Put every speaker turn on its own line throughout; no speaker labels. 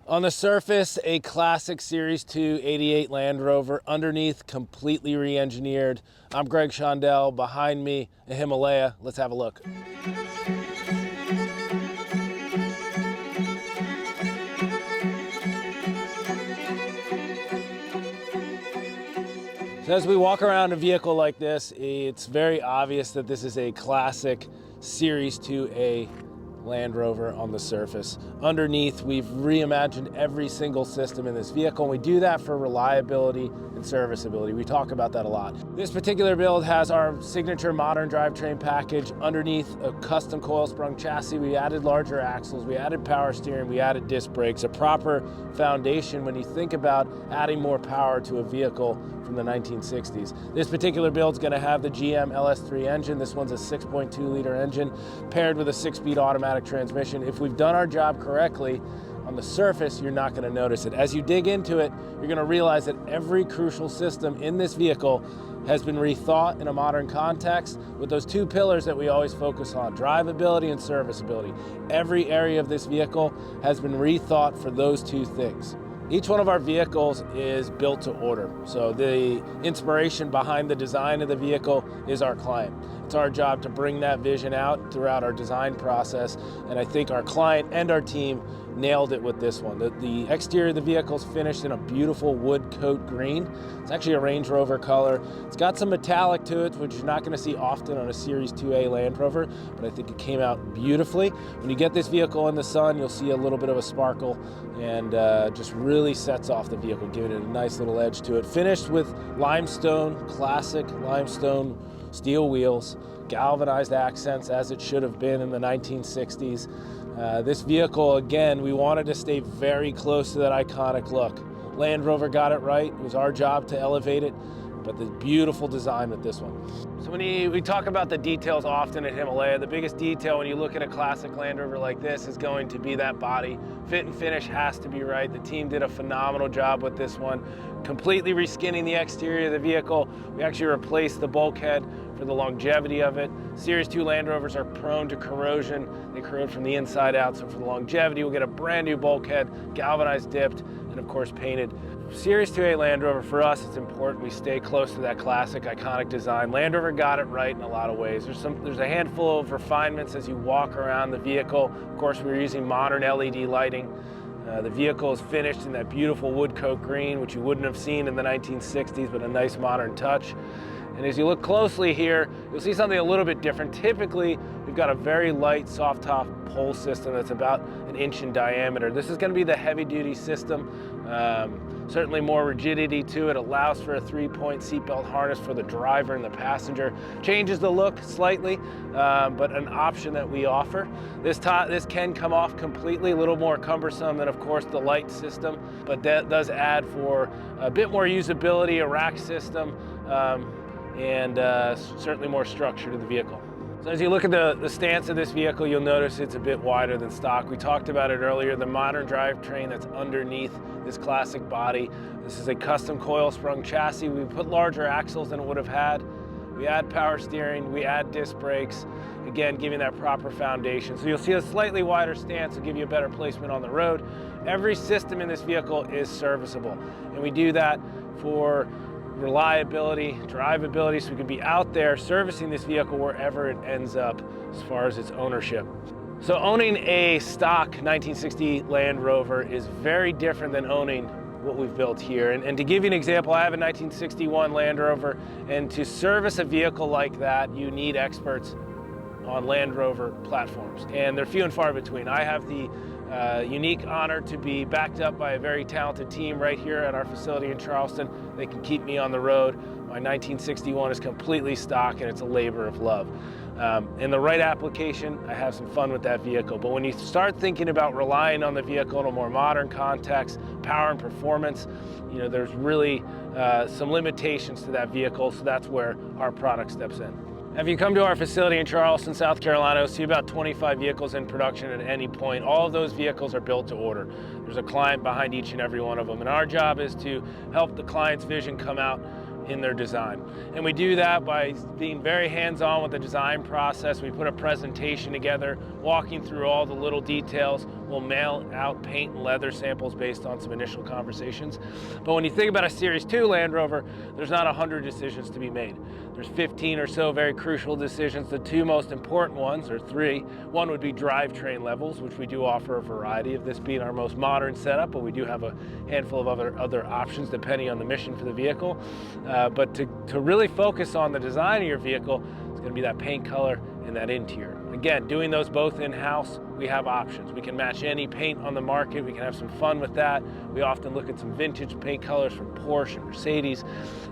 On the surface, a classic Series 288 Land Rover. Underneath, completely re-engineered. I'm Greg Shondell. Behind me, a Himalaya. Let's have a look. So as we walk around a vehicle like this, it's very obvious that this is a classic Series 2A Land Rover on the surface. Underneath, we've reimagined every single system in this vehicle, and we do that for reliability and serviceability. We talk about that a lot. This particular build has our signature modern drivetrain package. Underneath, a custom coil-sprung chassis. We added larger axles, we added power steering, we added disc brakes, a proper foundation when you think about adding more power to a vehicle from the 1960s. This particular build is going to have the GM LS3 engine. This one's a 6.2 liter engine paired with a 6-speed automatic transmission. If we've done our job correctly, on the surface, you're not going to notice it. As you dig into it, you're going to realize that every crucial system in this vehicle has been rethought in a modern context with those two pillars that we always focus on, drivability and serviceability. Every area of this vehicle has been rethought for those two things. Each one of our vehicles is built to order. So the inspiration behind the design of the vehicle is our client. It's our job to bring that vision out throughout our design process. And I think our client and our team nailed it with this one. The exterior of the vehicle is finished in a beautiful Woodcoat Green. It's actually a Range Rover color. It's got some metallic to it, which you're not going to see often on a Series 2A Land Rover, but I think it came out beautifully. When you get this vehicle in the sun, you'll see a little bit of a sparkle, and just really sets off the vehicle, giving it a nice little edge to it. Finished with limestone, classic limestone steel wheels, galvanized accents as it should have been in the 1960s. This vehicle, again, we wanted to stay very close to that iconic look. Land Rover got it right. It was our job to elevate it, but the beautiful design with this one. So when we talk about the details often at Himalaya, the biggest detail when you look at a classic Land Rover like this is going to be that body. Fit and finish has to be right. The team did a phenomenal job with this one, completely reskinning the exterior of the vehicle. We actually replaced the bulkhead for the longevity of it. Series 2 Land Rovers are prone to corrosion. They corrode from the inside out, so for the longevity, we'll get a brand new bulkhead, galvanized, dipped, and of course painted. Series 2A Land Rover, for us, it's important we stay close to that classic, iconic design. Land Rover got it right in a lot of ways. There's a handful of refinements as you walk around the vehicle. Of course, we're using modern LED lighting. The vehicle is finished in that beautiful Woodcoat Green, which you wouldn't have seen in the 1960s, but a nice modern touch. And as you look closely here, you'll see something a little bit different. Typically, we've got a very light soft top pole system that's about 1 inch in diameter. This is going to be the heavy duty system. Certainly more rigidity to it, allows for a 3-point seatbelt harness for the driver and the passenger. Changes the look slightly, but an option that we offer. This can come off completely, a little more cumbersome than, of course, the light system, but that does add for a bit more usability, a rack system, and certainly more structure to the vehicle. So as you look at the stance of this vehicle, you'll notice it's a bit wider than stock. We talked about it earlier, the modern drivetrain that's underneath this classic body. This is a custom coil-sprung chassis. We put larger axles than it would have had. We add power steering, we add disc brakes, again, giving that proper foundation. So you'll see a slightly wider stance to give you a better placement on the road. Every system in this vehicle is serviceable, and we do that for reliability, drivability, so we can be out there servicing this vehicle wherever it ends up as far as its ownership. So owning a stock 1960 Land Rover is very different than owning what we've built here. And to give you an example, I have a 1961 Land Rover, and to service a vehicle like that, you need experts on Land Rover platforms, and they're few and far between. I have the unique honor to be backed up by a very talented team right here at our facility in Charleston. They can keep me on the road. My 1961 is completely stock, and it's a labor of love. In the right application, I have some fun with that vehicle. But when you start thinking about relying on the vehicle in a more modern context, power and performance, you know, there's really some limitations to that vehicle, so that's where our product steps in. If you come to our facility in Charleston, South Carolina, you'll see about 25 vehicles in production at any point. All of those vehicles are built to order. There's a client behind each and every one of them, and our job is to help the client's vision come out in their design. And we do that by being very hands-on with the design process. We put a presentation together, walking through all the little details, We'll mail out paint and leather samples based on some initial conversations. But when you think about a Series 2 Land Rover, there's not 100 decisions to be made. There's 15 or so very crucial decisions. The two most important ones, or three, one would be drivetrain levels, which we do offer a variety of, this being our most modern setup, but we do have a handful of other options depending on the mission for the vehicle. But to really focus on the design of your vehicle, it's going to be that paint color and that interior. Again, doing those both in-house, we have options. We can match any paint on the market. We can have some fun with that. We often look at some vintage paint colors from Porsche and Mercedes,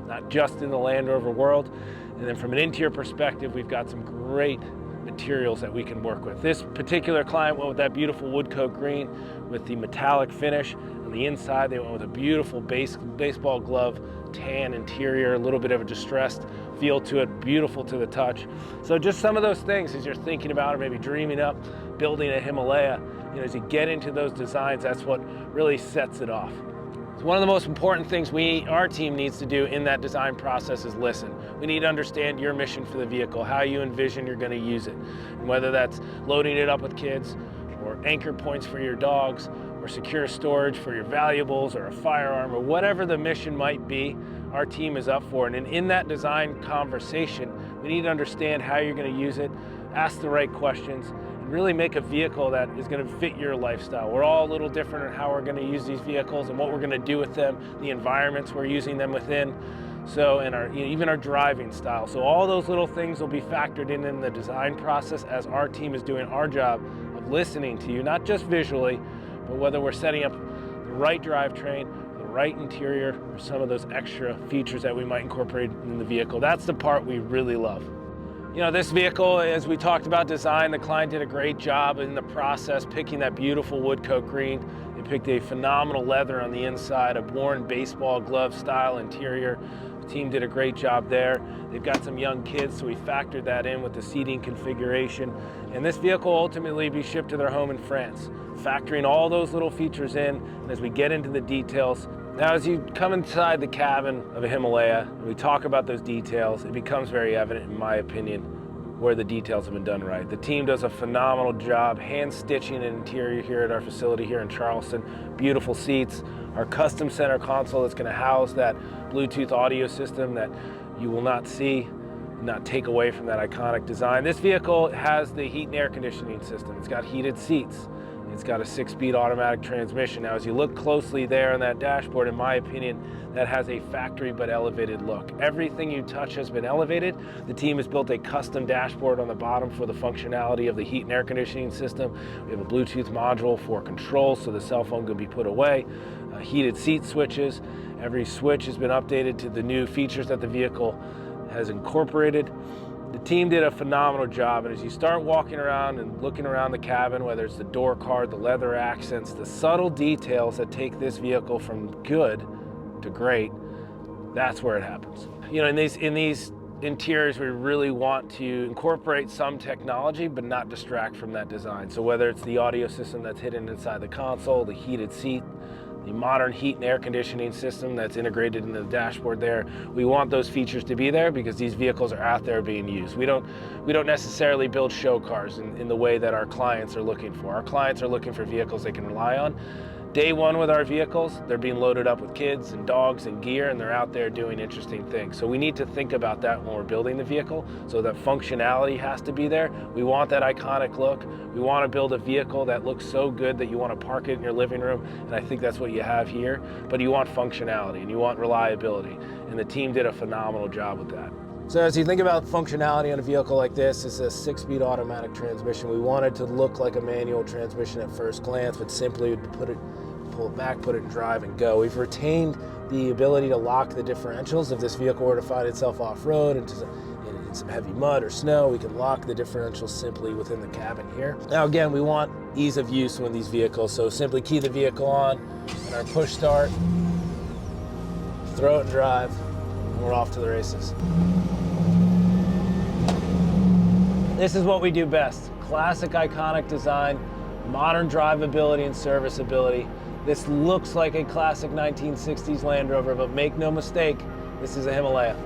not just in the Land Rover world. And then from an interior perspective, we've got some great materials that we can work with. This particular client went with that beautiful Woodcoat Green with the metallic finish. On the inside, they went with a beautiful baseball glove tan interior, a little bit of a distressed feel to it, beautiful to the touch. So just some of those things as you're thinking about or maybe dreaming up building a Himalaya, as you get into those designs, that's what really sets it off. So one of the most important things our team needs to do in that design process is listen. We need to understand your mission for the vehicle, how you envision you're going to use it, and whether that's loading it up with kids or anchor points for your dogs or secure storage for your valuables or a firearm or whatever the mission might be, our team is up for it. And in that design conversation, we need to understand how you're going to use it, ask the right questions, and really make a vehicle that is going to fit your lifestyle. We're all a little different in how we're going to use these vehicles and what we're going to do with them, the environments we're using them within, so and even our driving style. So all those little things will be factored in the design process as our team is doing our job of listening to you, not just visually, but whether we're setting up the right drivetrain, the right interior, or some of those extra features that we might incorporate in the vehicle. That's the part we really love. This vehicle, as we talked about design, the client did a great job in the process picking that beautiful Woodcoat Green. They picked a phenomenal leather on the inside, a worn baseball glove style interior. The team did a great job there. They've got some young kids, so we factored that in with the seating configuration. And this vehicle will ultimately be shipped to their home in France, factoring all those little features in. And as we get into the details, now as you come inside the cabin of a Himalaya and we talk about those details, it becomes very evident, in my opinion, where the details have been done right. The team does a phenomenal job hand stitching an interior here at our facility here in Charleston. Beautiful seats, our custom center console that's going to house that Bluetooth audio system that you will not see, not take away from that iconic design. This vehicle has the heat and air conditioning system. It's got heated seats. It's got a 6-speed automatic transmission. Now, as you look closely there on that dashboard, in my opinion, that has a factory but elevated look. Everything you touch has been elevated. The team has built a custom dashboard on the bottom for the functionality of the heat and air conditioning system. We have a Bluetooth module for control so the cell phone can be put away. Heated seat switches. Every switch has been updated to the new features that the vehicle has incorporated. The team did a phenomenal job, and as you start walking around and looking around the cabin, whether it's the door card, the leather accents, the subtle details that take this vehicle from good to great, that's where it happens. In these interiors, we really want to incorporate some technology, but not distract from that design. So whether it's the audio system that's hidden inside the console, the heated seat, the modern heat and air conditioning system that's integrated into the dashboard there. We want those features to be there because these vehicles are out there being used. We don't necessarily build show cars in the way that our clients are looking for. Our clients are looking for vehicles they can rely on. Day one with our vehicles, they're being loaded up with kids and dogs and gear, and they're out there doing interesting things. So we need to think about that when we're building the vehicle, so that functionality has to be there. We want that iconic look. We want to build a vehicle that looks so good that you want to park it in your living room, and I think that's what you have here. But you want functionality and you want reliability, and the team did a phenomenal job with that. So as you think about functionality on a vehicle like this, it's a 6-speed automatic transmission. We want it to look like a manual transmission at first glance, but simply pull it back, put it in drive, and go. We've retained the ability to lock the differentials. If this vehicle were to find itself off-road in some heavy mud or snow, we can lock the differentials simply within the cabin here. Now again, we want ease of use with these vehicles, so simply key the vehicle on and our push start, throw it in drive, and we're off to the races. This is what we do best. Classic iconic design, modern drivability and serviceability. This looks like a classic 1960s Land Rover, but make no mistake, this is a Himalaya.